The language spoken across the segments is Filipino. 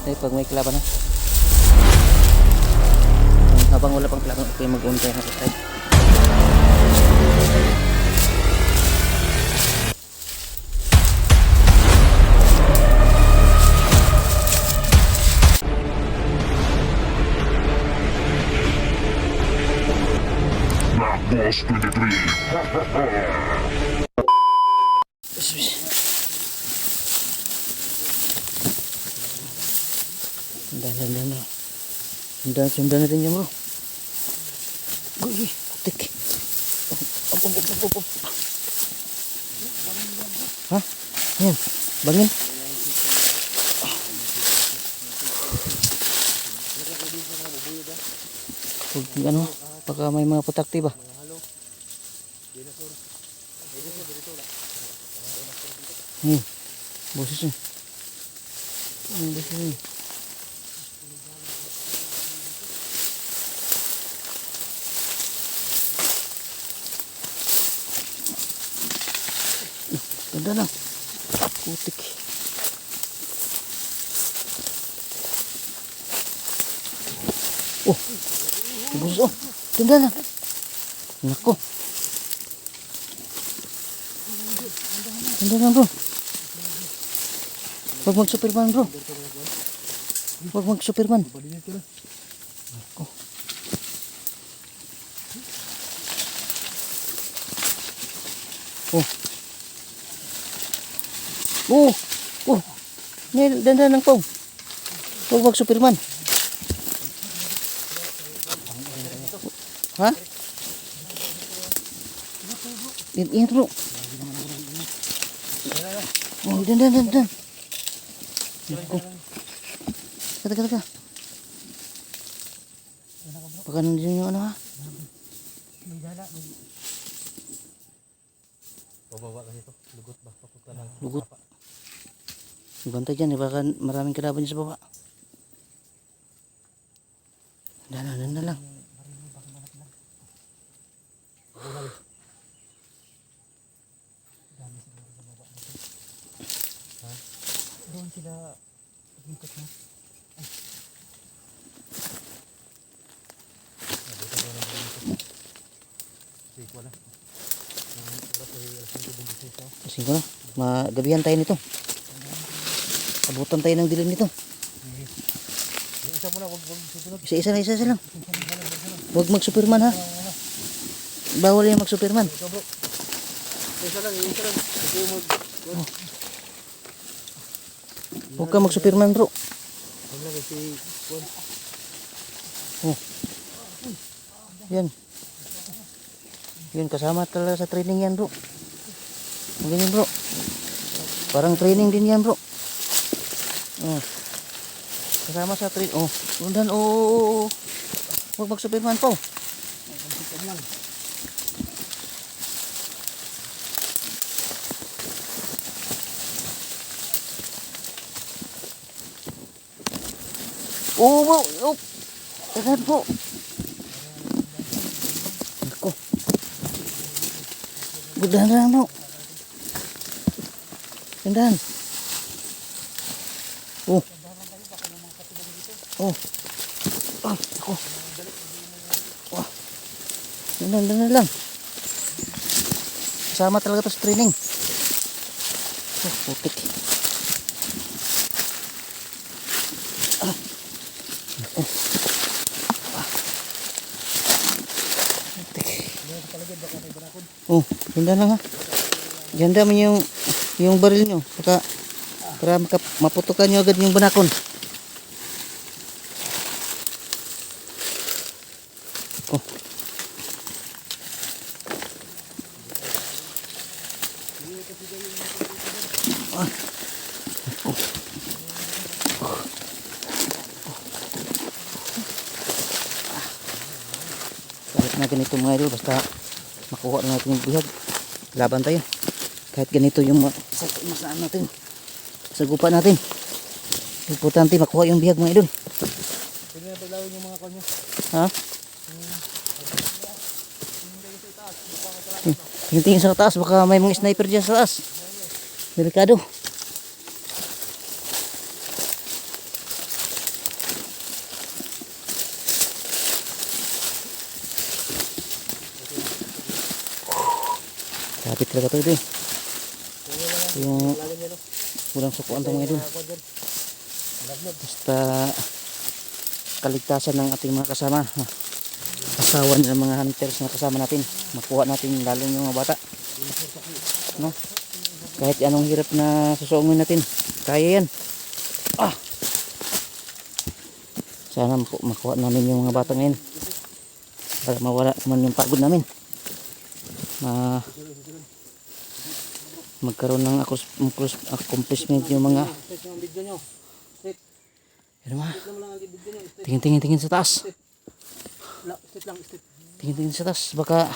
Dahil pag may kalaban na. Habang wala pang kalaban, okay mag-on tayo sa side. Boss 23. Sundan na. Sundan natin yan bro. Uy, putik. Op. Ha? Yan. Bangin. Huwag ano, baka may mga putakti ba? Boses yun. Boses yun. Ganda lang. Putik. Oh. Boses oh. Ganda lang. Nako. Ganda lang bro. Huwag mag-superman bro. Huwag mag-superman. Nako. Oh. Oh. Dandan lang po. Huwag mag-superman. Ha? Ingat bro. Oh, dandan. Nako. Kata. Baka nandiyan yung ano ha? Pababa kasi ito. Lugot ba? Papunta lang. Lugot. Bantay dyan eh. Baka maraming kalaban dyan sa baba. Dandan lang. Doon sila ikot na. Kasi ko na. Magabihan tayo nito. Abutan tayo ng dilim nito. Isa mo na, wag susunod. Isa lang. Huwag mag-superman ha. Bawal yung mag-superman. Isa lang. Huwag ka mag-superman bro. Wag na kasi Oh. Yan kasama talaga sa training yan bro. Ganyan bro. Parang training din yan bro. Oh. Kasama sa training. Oh. Undan oh. Huwag mag-superman po. Oh bro. Oh. Tahan po. Ako. Budahan lang bro. Gandahan. Oh. Ako. Wah. Gandahan lang. Kasama talaga to sa training. Oh, putik. Oh, ganda lang ha. Ganda man yung baril nyo. Para maputukan nyo agad yung banakon. Oh. Kahit na ganito mga idol, basta makuha na natin yung bihag, laban tayo. Kahit ganito yung masaan natin, sagupa natin, importante makuha yung bihag mga idol. pwede na paglawin yung mga kanyo. Ha? Tingin sa taas, baka may mga sniper dyan sa taas. Delikado. Kapit talaga to idol. Yung Lalim yan, no? walang sukuan to mga idol. Ako dyan. Lagnat. Basta kaligtasan ng ating mga kasama. Asawa ng mga hunters na kasama natin. Makuha natin lalo yung mga bata. No? Kahit anong hirap na susungin natin. Kaya yan. Ah! Sana makuha namin yung mga bata ngayon. Para mawala naman yung pagod namin. Magkaroon ng accomplishment yung mga Set yung video nyo. Set. ano ma? Set lang ang video nyo. Set. Tingin sa taas. Set lang. Set. Tingin sa taas. Baka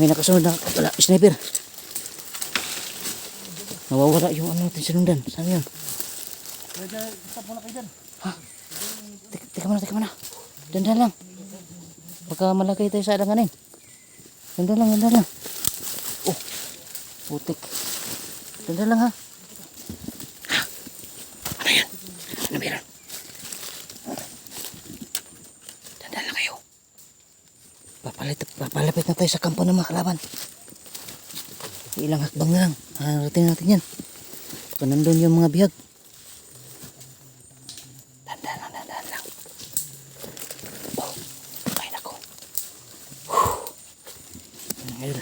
may nakasunod na wala, sniper. Nawawala yung ano natin sinundan. Saan yun? Stop muna kayo dyan. Teka muna. Dandan lang. Baka malagay tayo sa alanganin. Dandan lang. Oh, putik. Dandan lang ha. Ano yan? Ano meron? Dandan lang kayo. Papalapit na tayo sa kampo ng mga kalaban. Ilang hakbang na lang. Harating natin yan. Baka nandun yung mga bihag. Dandan lang. Oh, ay nako. Ngayon.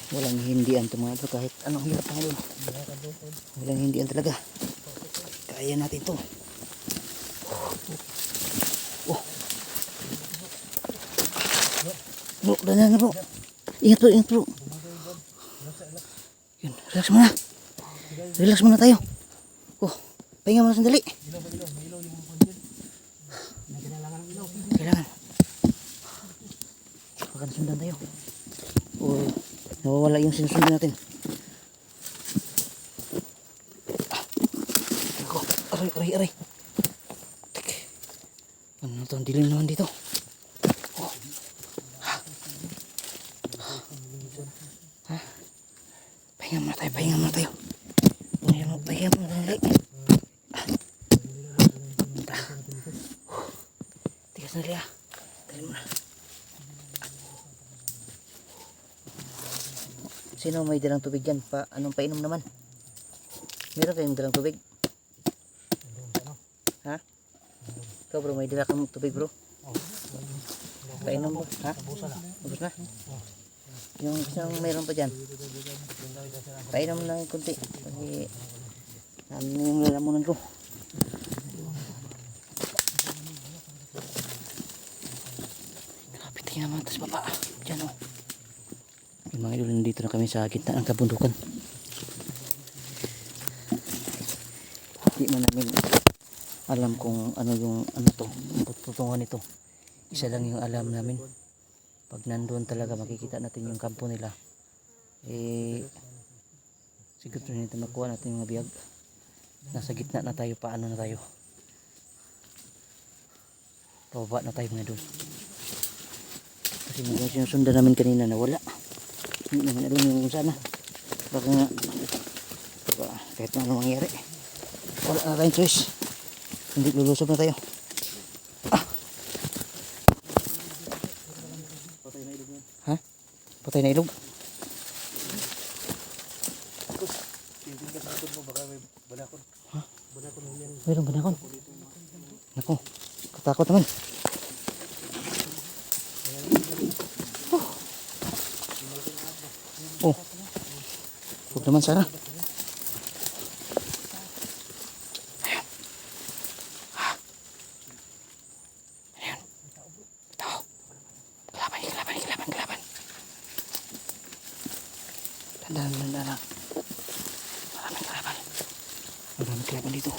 Walang hindian ito mga ito kahit anong hirap na ngayon. Walang hindian talaga. Kaya natin ito. Oh. Bro, dandan na bro. Ingat bro. Yun, relax muna tayo. Oh, pahinga muna sandali. Kailangan. Baka nasundan tayo. O nawawala yung sinusundan natin. Ako, aray. Tek. Ano to, ang dilim naman dito. Oh. Ha? Pahinga muna tayo. Pahinga muna sandali. Tigas sandali ah. Dali muna. Sino may dalang tubig dyan? Anong painom naman? Meron kayong dalang tubig? Ha? Ikaw bro, may dala kang tubig bro? Painom bro? Ha? Ubus na? Yung isang mayroon pa dyan? Painom lang yung kunti. Kasi ano yung lalamunan ko? Kapit naman tas baba. Dyan o. Yung mga idol, nandito na kami sa gitna ng kabundukan. Hindi man namin alam kung ano yung tutungan nito. Isa lang yung alam namin. Pag nandoon talaga makikita natin yung kampo nila. Siguro na natin makuha natin yung mga biyag. Nasa gitna na tayo, paano na tayo? Pababa na tayo mga idol. Kasi mga sinusundan namin kanina nawala. Hindi naman alam yung sana. Baka nga kahit na anong mangyari, wala na tayong choice. Hindi lulusob na tayo. Ha? Patay na ilog? Ha? Mayroong banakon? Naku, katakot naman. Oh, huwag naman sana. Ayan. Ayan. Ito. Kalaban. Dandan lang. Maraming kalaban dito.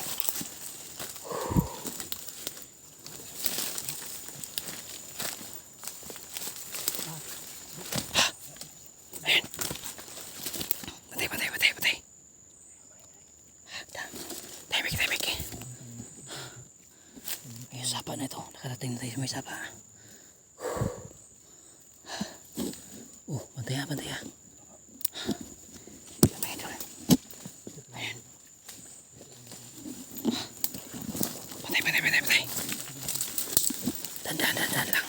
Patay. Tahimik. May sapa na ito. Nakarating na tayo sa may sapa. Oh, pantay. Ayan. Patay. Dandan lang.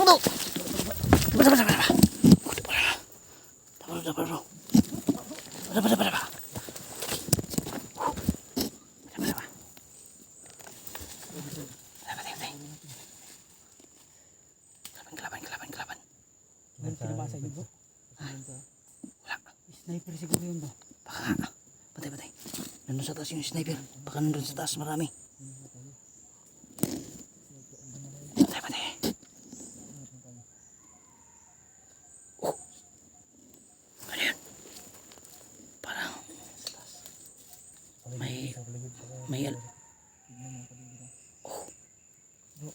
bro. Dapat. Dapat bro. Dapat. Kelaban. Meron pinabasa yun bro. Wala. Sniper siguro yun bro. Baka nga. Patay. Nandun sa taas yung sniper. Baka nandun sa taas marami. Patay. Oh. Ano yun? Parang may oh.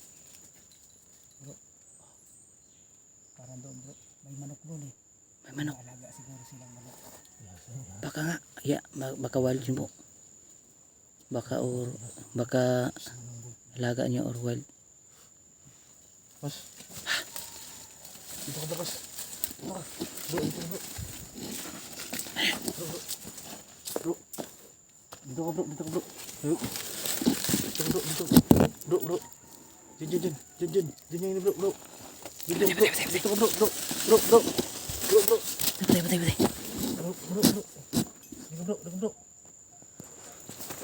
Parang doon bro. May manok doon eh. May manok. Alaga siguro silang manok. Baka nga. Baka wild yun po. Baka alaga niya or wild. Pas. Dito ka bro pas. Bro, ito bro. Bro. Dito ka bro. Bro. Diyan yung bro. Dito ka bro. Bro. Patay.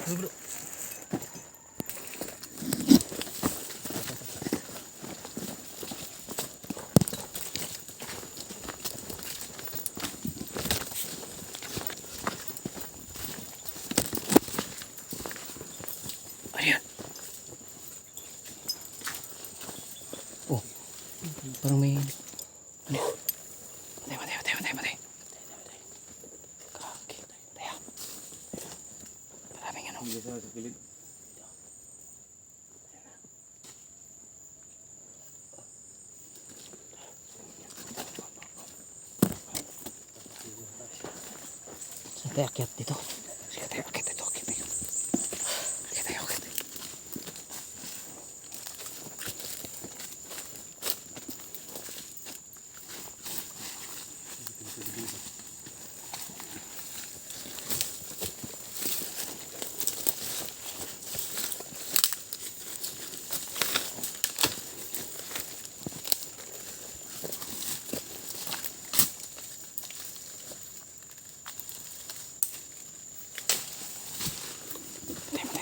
Bro. Ano yun? Oh. Parang may ano yun? Patay. Kaki. Patay ah. Maraming ano. Saan tayo akyat dito? Sige tayo akyat dito. Akyat.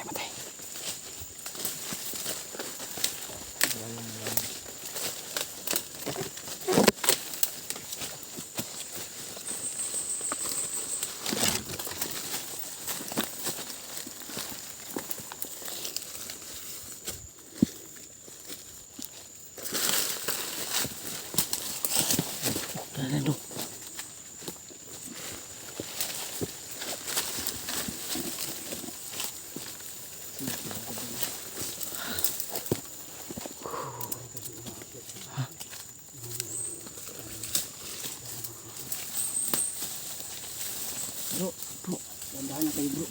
Patay. Nandun. Bro. Dandahan na kayo bro.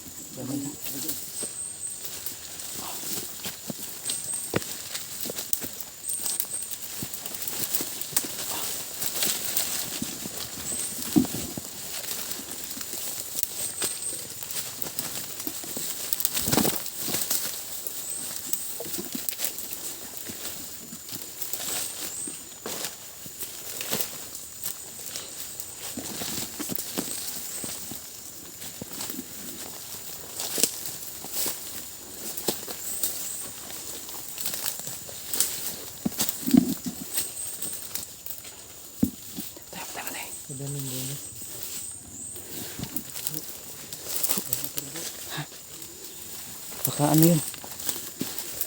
Baka ano yun?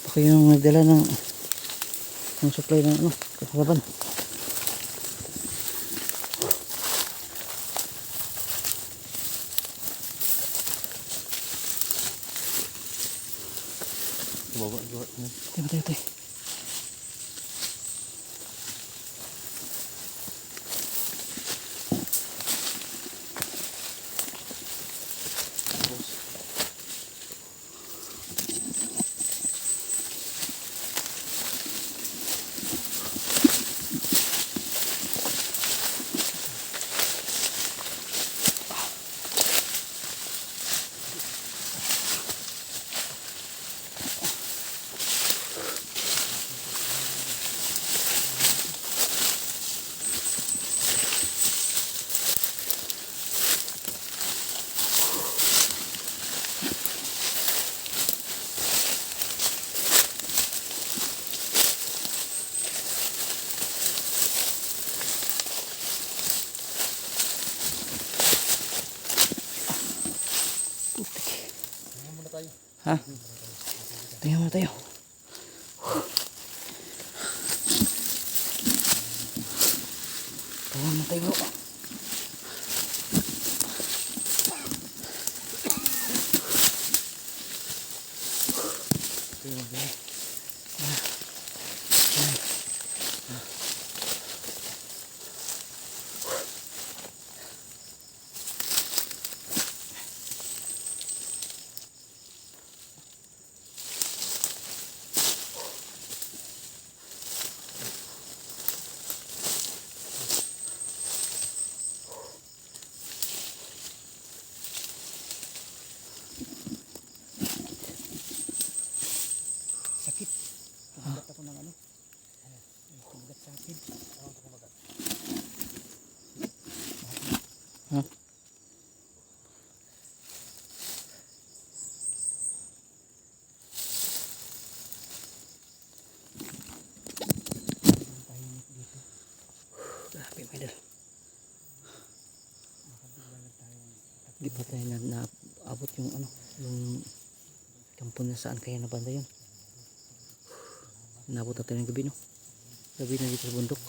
Baka yung nagdala ng supply ng ano, kalaban. Patay. tayo. Tayo na tayo bro. Sakit. Kumagat ako ng ano. Kumagat sa akin. Huh? Tahimik dito. Grabe mga idol. Makabigla na tayo. Di pa tayo naabot yung ano, yung kampo na saan kaya nabanda yun. Naabot natin ng gabi no. Gabi na dito sa bundok.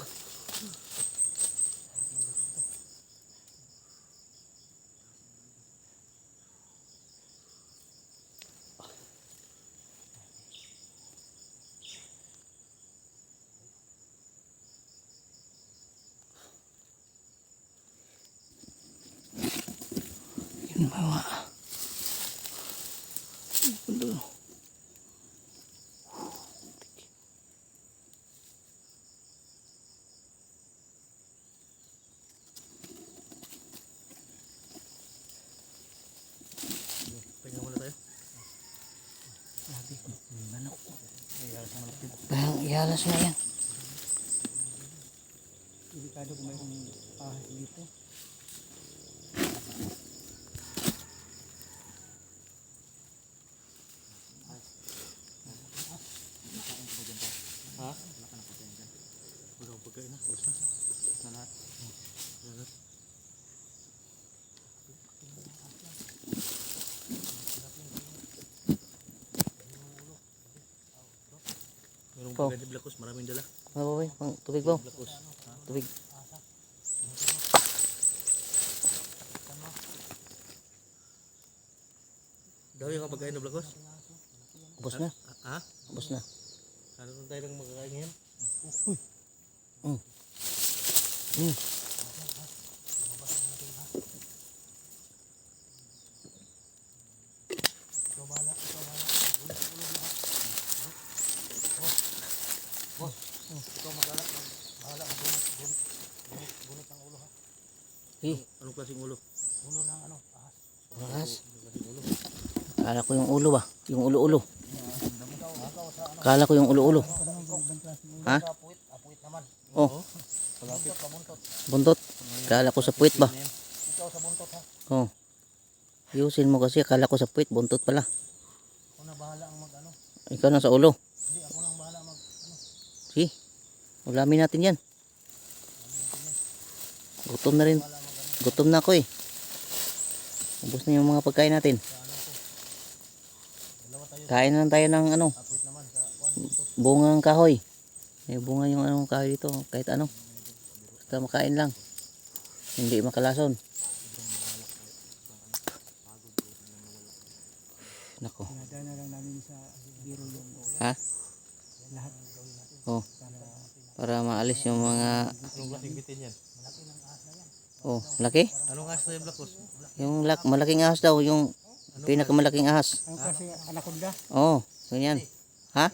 Yun mga bundok. Pahinga muna tayo. Grabe, manok. Parang ihalas na yan. Delikado kung mayroong ahas dito. Ha? Wala akong pagkain na. Basta. Na lahat. Lahat. Merong Po. pagkain ni Blacos. Maraming dala. Ano ba pang tubig ba? Blacos. Tubig. Daw yung pagkain ni Blacos? Ubos na. Ha? Ubos na. Ano kung tayo lang makakain ngayon? Mm. Eh, Anong klaseng ulo? Ulo ng ano? oras. Klaseng ulo. Kala ko yung ulo ba? Yung ulo-ulo. Kala ko yung ulo-ulo. Ha? Apuit naman. Oh, Palapit pa buntot. buntot. Kala ko sa puwit ba? Ikaw sa buntot ha. Oh. Ayusin mo kasi kala ko sa puwit, buntot pala. Ako na bahala ang mag ano. Ikaw na sa ulo. Hindi ako nang bahala mag ano. Sige. Ulamin natin yan. Gutom na rin. Gutom na ako eh. Ubos na yung mga pagkain natin. Kain na lang tayo ng ano, Apuit naman sa kuan buntot. bungang kahoy. May bunga yung anong kahoy dito. Kahit ano. Basta makain lang. Hindi makalason. Nako. Dinadaan na lang namin sa biro yung Ha? lahat. Oh. Para maalis yung mga... Anong klaseng bitin yan? Oh, laki? Anong ahas na yung Blacos? Yung malaking ahas daw. Yung pinakamalaking ahas. Ang kasi anaconda. Oh, ganyan. Ha?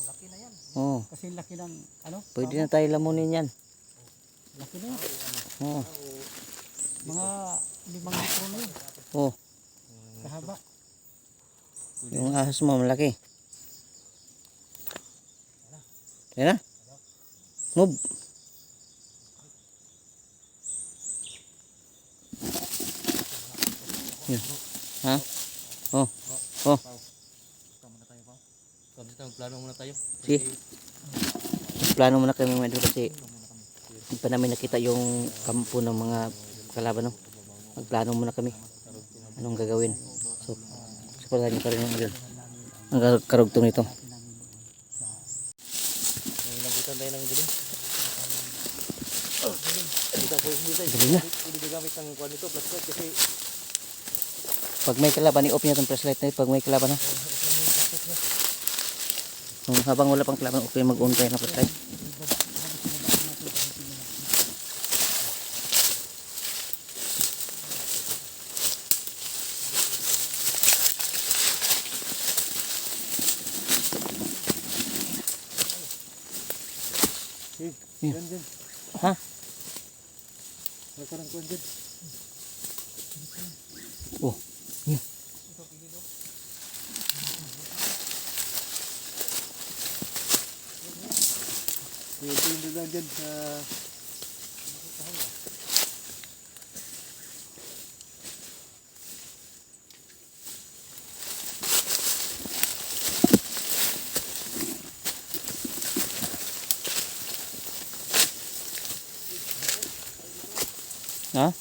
Laki na yan. Oh, Kasi laki ng ano? pwede na tayo lamunin yan. Laki na yan. Oh, Mga 5 litro na yun. oh. Kahaba. Yung ahas mo malaki. Yan na. Move. Yan. Ha? Oh. Oh. Plano muna tayo. Sige. Plano muna kami mga idol kasi hindi pa namin nakita yung kampo ng mga kalaban. No? Magplano muna kami. Anong gagawin. So, supportahan niyo pa rin yung idol. Ang karugtong nito. May nabutan tayo ng dilim. Dito po, dito. Dilim na. Hindi gagamit ng kuwan nito, flashlight kasi Pag may kalaban, i-off niya itong flashlight na yun. Pag may kalaban ha. Habang wala pang kalaban, okay mag-on tayo ng flashlight. Yan dyan. Ha? Nakarang kuwan dyan. Oh, yun. Ito yung dadan dyan sa... Ha?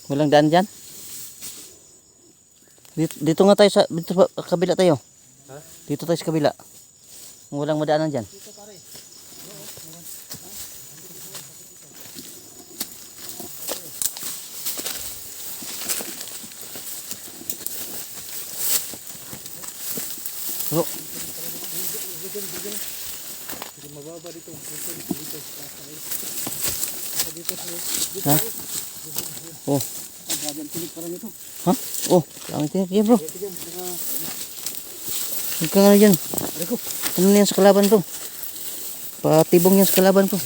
Walang daan dyan? Dito nga tayo sa dito sa kabila tayo. Ha? Dito tayo sa kabila. Walang madaanan dyan. Bro, Mababa dito. ha? Oh. Ha? Oh, langit yan bro. Huwag ka nga dyan. Ano na yan sa kalaban bro? Patibong yan sa kalaban bro.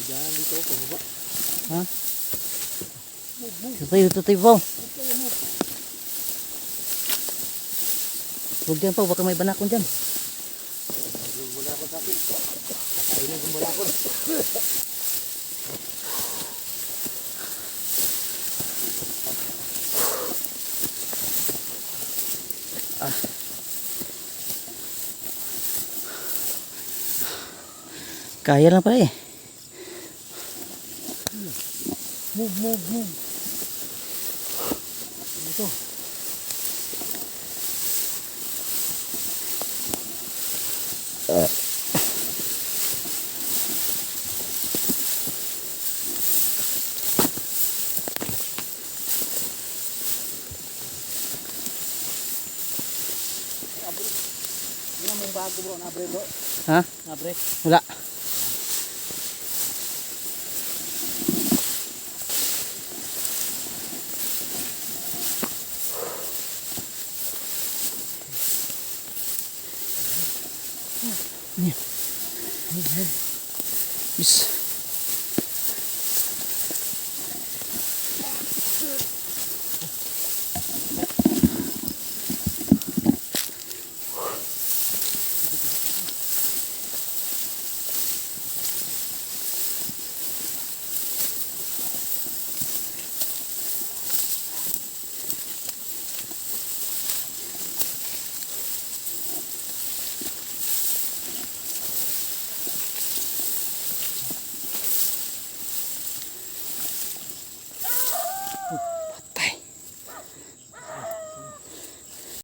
Diyan dito, pababa. Ha? Dito tayo bro. Huwag dyan pa, baka may banakon dyan. Wala ko sa akin. Kakainin kong wala ko. Kaya lang pala eh. Move. Ito. Ano mong bago bro? Nabre bro? Ha? Nabre? Wala. Bis.